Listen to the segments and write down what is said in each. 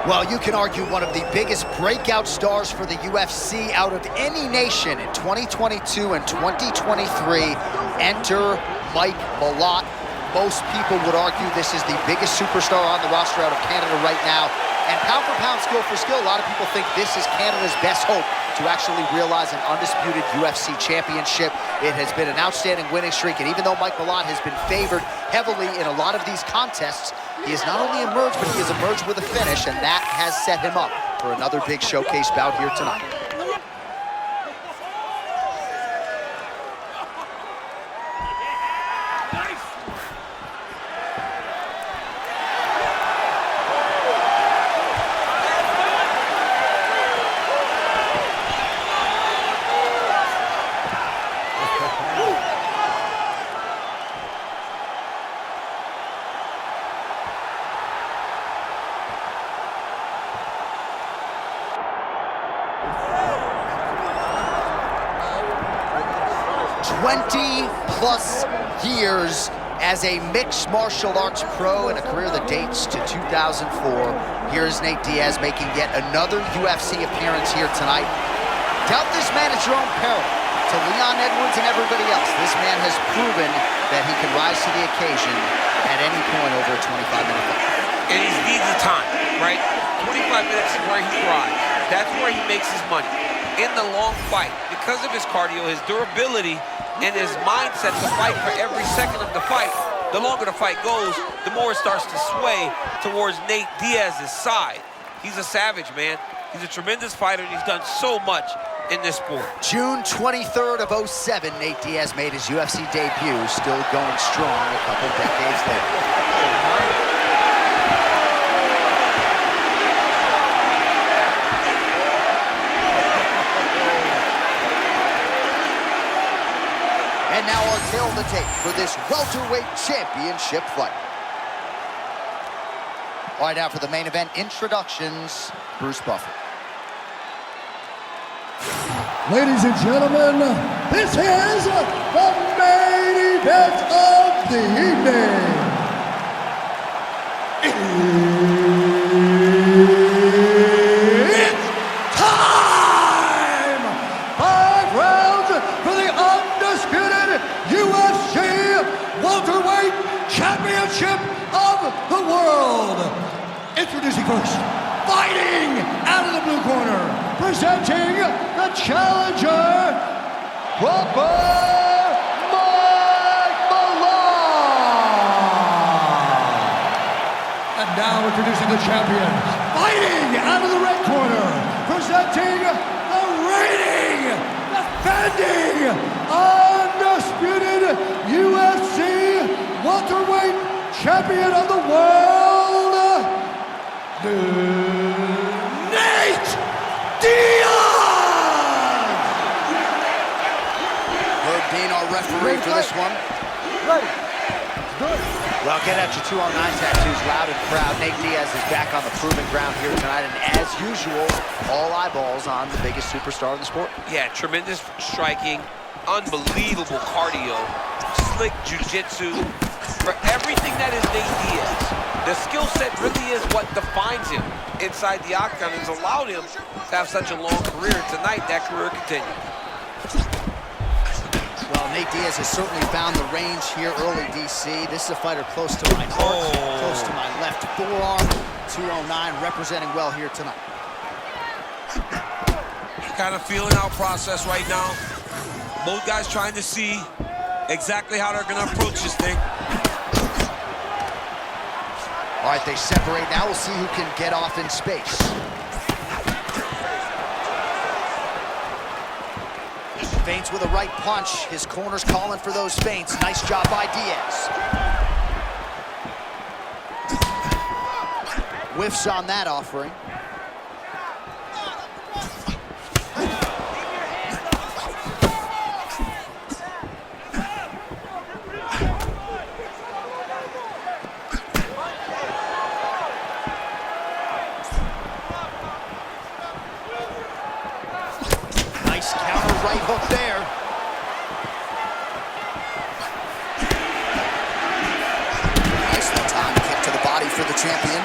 Well, you can argue one of the biggest breakout stars for the UFC out of any nation in 2022 and 2023. Enter Mike Malott. Most people would argue this is the biggest superstar on the roster out of Canada right now. And pound for pound, skill for skill, a lot of people think this is Canada's best hope to actually realize an undisputed UFC championship. It has been an outstanding winning streak, and even though Mike Malott has been favored heavily in a lot of these contests, he has not only emerged, but he has emerged with a finish, and that has set him up for another big showcase bout here tonight. 20-plus years as a mixed martial arts pro and a career that dates to 2004. Here's Nate Diaz making yet another UFC appearance here tonight. Doubt this man at your own peril. To Leon Edwards and everybody else, this man has proven that he can rise to the occasion at any point over a 25-minute fight. And he needs the time, right? 25 minutes is where he thrives. That's where he makes his money. In the long fight, because of his cardio, his durability, and his mindset to fight for every second of the fight, the longer the fight goes, the more it starts to sway towards Nate Diaz's side. He's a savage, man. He's a tremendous fighter, and he's done so much in this sport. June 23rd of 07, Nate Diaz made his UFC debut, still going strong a couple decades later. And now our tail of the tape for this welterweight championship fight. All right, now for the main event introductions, Bruce Buffer. Ladies and gentlemen, this is the main event of the evening. It's time! 5 rounds for the undisputed UFC welterweight championship of the world. Introducing first, fighting out of the blue corner, presenting the challenger, Mike Malott. And now introducing the champion, fighting out of the red corner, presenting the reigning, defending, undisputed UFC welterweight champion of the world, Nate Diaz! Herb Dean, our referee for this one. Ready. Good. Well, get at your 209 tattoos loud and proud. Nate Diaz is back on the proving ground here tonight, and as usual, all eyeballs on the biggest superstar in the sport. Yeah, tremendous striking, unbelievable cardio, slick jiu-jitsu. For everything that is Nate Diaz, the skill set really is what defines him inside the octagon and has allowed him to have such a long career. Tonight, that career continued. Well, Nate Diaz has certainly found the range here early, DC. This is a fighter close to my heart, close to my left forearm. 209 representing well here tonight. Kind of feeling out process right now. Both guys trying to see exactly how they're going to approach this thing. All right, they separate now. We'll see who can get off in space. Feints with a right punch. His corner's calling for those feints. Nice job by Diaz. Whiffs on that offering. Counter right hook there. Nicely timed kick to the body for the champion.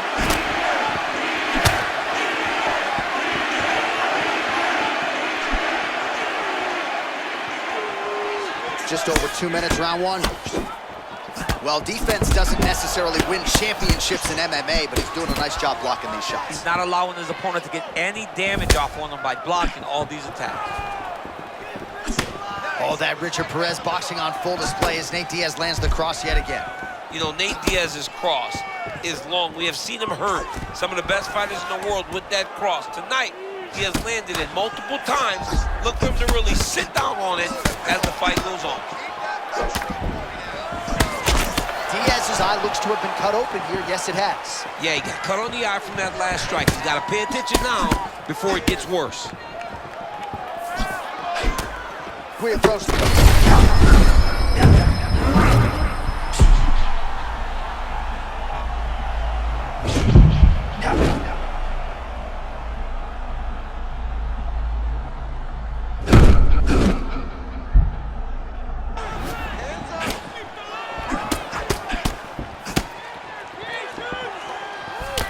Just over 2 minutes, round one. Well, defense doesn't necessarily win championships in MMA, but he's doing a nice job blocking these shots. He's not allowing his opponent to get any damage off on him by blocking all these attacks. Oh, that Richard Perez boxing on full display as Nate Diaz lands the cross yet again. You know, Nate Diaz's cross is long. We have seen him hurt some of the best fighters in the world with that cross. Tonight, he has landed it multiple times. Look for him to really sit down on it as the fight goes on. Diaz's eye looks to have been cut open here. Yes, it has. Yeah, he got cut on the eye from that last strike. He's got to pay attention now before it gets worse. Guia throws.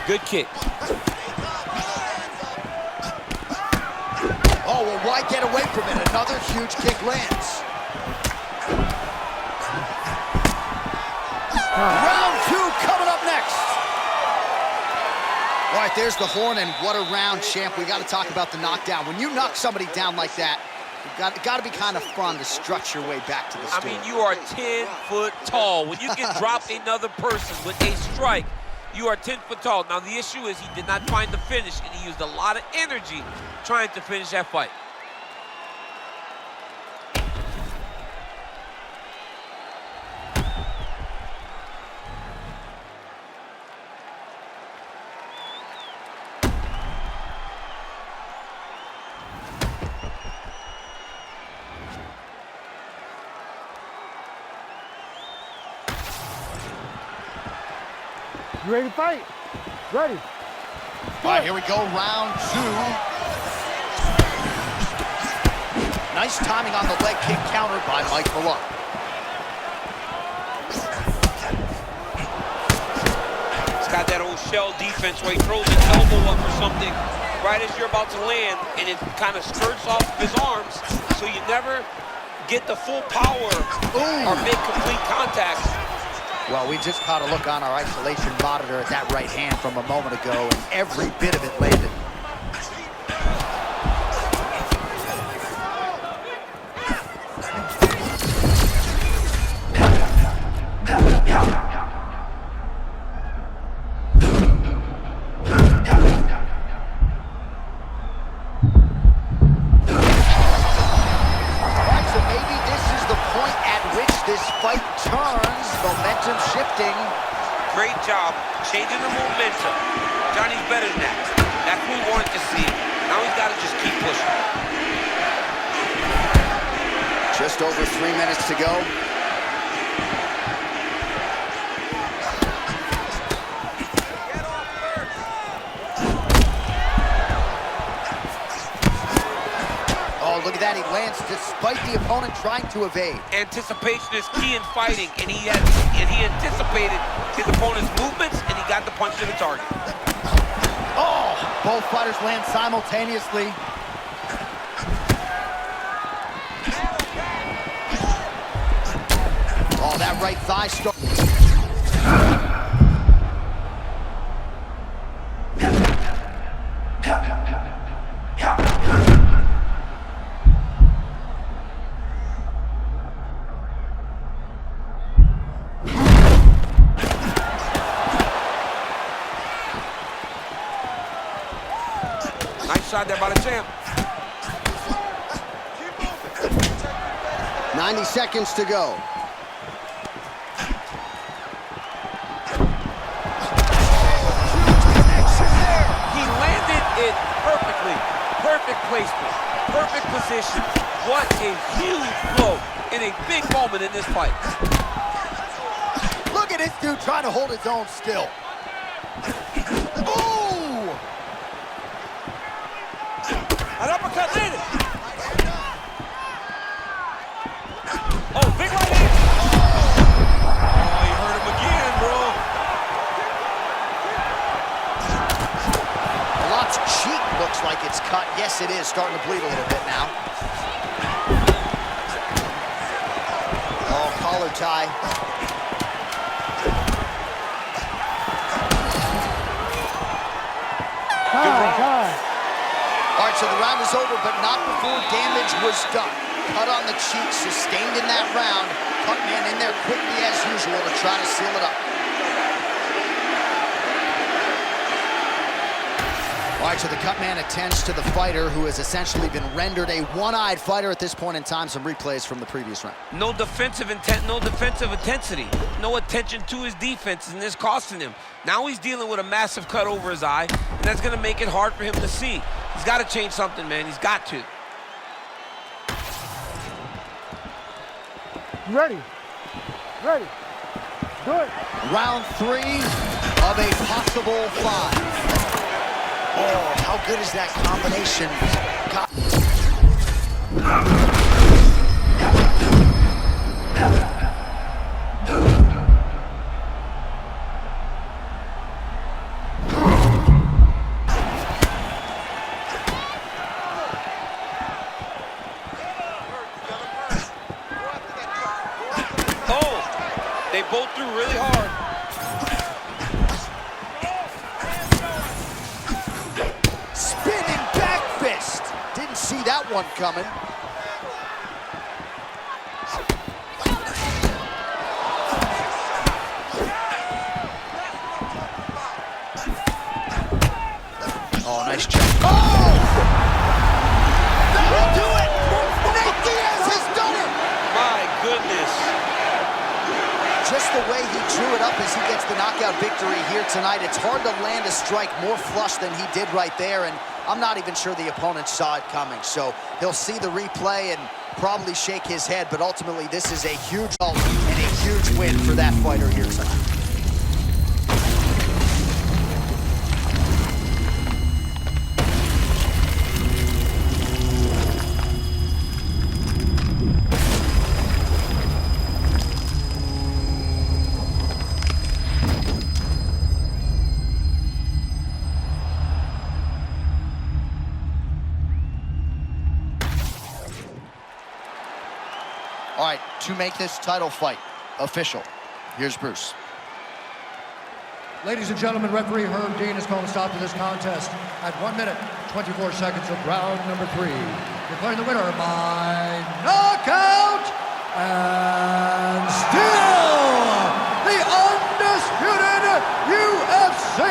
Good kick. Oh, well, why get away from it? Another huge kick lands. Round two coming up next. All right, there's the horn, and what a round, champ. We got to talk about the knockdown. When you knock somebody down like that, it got to be kind of fun to strut your way back to the stool. I mean, you are 10 foot tall. When you can drop another person with a strike, you are 10 foot tall. Now, the issue is he did not find the finish, and he used a lot of energy trying to finish that fight. You ready to fight? Ready. All right, here we go, round two. Nice timing on the leg kick countered by Mike Malott. He's got that old shell defense where he throws his elbow up or something right as you're about to land, and it kind of skirts off his arms, so you never get the full power or make complete contact. Well, we just caught a look on our isolation monitor at that right hand from a moment ago, and every bit of it landed. Great job changing the momentum. Johnny's better than that. That's what we wanted to see. Now he's got to just keep pushing. Just over 3 minutes to go. Oh, look at that. He lands despite the opponent trying to evade. Anticipation is key in fighting, and he anticipated his opponent's movements, and he got the punch to the target. Oh, both fighters land simultaneously. Oh, that right thigh struck. Nice shot there by the champ. 90 seconds to go. He landed it perfectly. Perfect placement. Perfect position. What a huge blow in a big moment in this fight. Look at this dude trying to hold his own still. Ooh! An uppercut landed. Oh, big right hand. Oh, you hurt him again, bro. Malott's cheek looks like it's cut. Yes, it is. Starting to bleed a little bit now. collar tie. Time. All right, so the round is over, but not before damage was done. Cut on the cheek, sustained in that round. Cut man in there quickly as usual to try to seal it up. All right, so the cut man attends to the fighter who has essentially been rendered a one-eyed fighter at this point in time. Some replays from the previous round. No defensive intent, no defensive intensity. No attention to his defense, and this costing him. Now he's dealing with a massive cut over his eye, and that's gonna make it hard for him to see. He's gotta change something, man, he's got to. Ready. Ready. Do it. Round 3 of a possible 5. Oh, how good is that combination? Oh, they both threw really hard. Spinning back fist. Didn't see that one coming. Oh, nice check. Oh! That'll do it! Nate Diaz has done it! My goodness. Just the way he drew it up as he gets the knockout victory here tonight. It's hard to land a strike more flush than he did right there, and I'm not even sure the opponent saw it coming. So he'll see the replay and probably shake his head, but ultimately this is a huge result and a huge win for that fighter here tonight. All right, to make this title fight official, here's Bruce. Ladies and gentlemen, referee Herb Dean has called a stop to this contest at 1 minute, 24 seconds of round number 3. Declaring the winner by knockout and still the undisputed UFC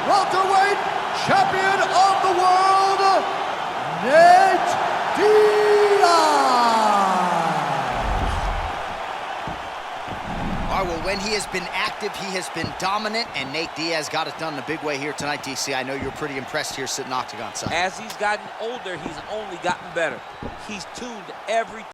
welterweight champion of the world, Nate Diaz. All right, well, when he has been active, he has been dominant, and Nate Diaz got it done in a big way here tonight, DC. I know you're pretty impressed here sitting octagon side. As he's gotten older, he's only gotten better. He's tuned every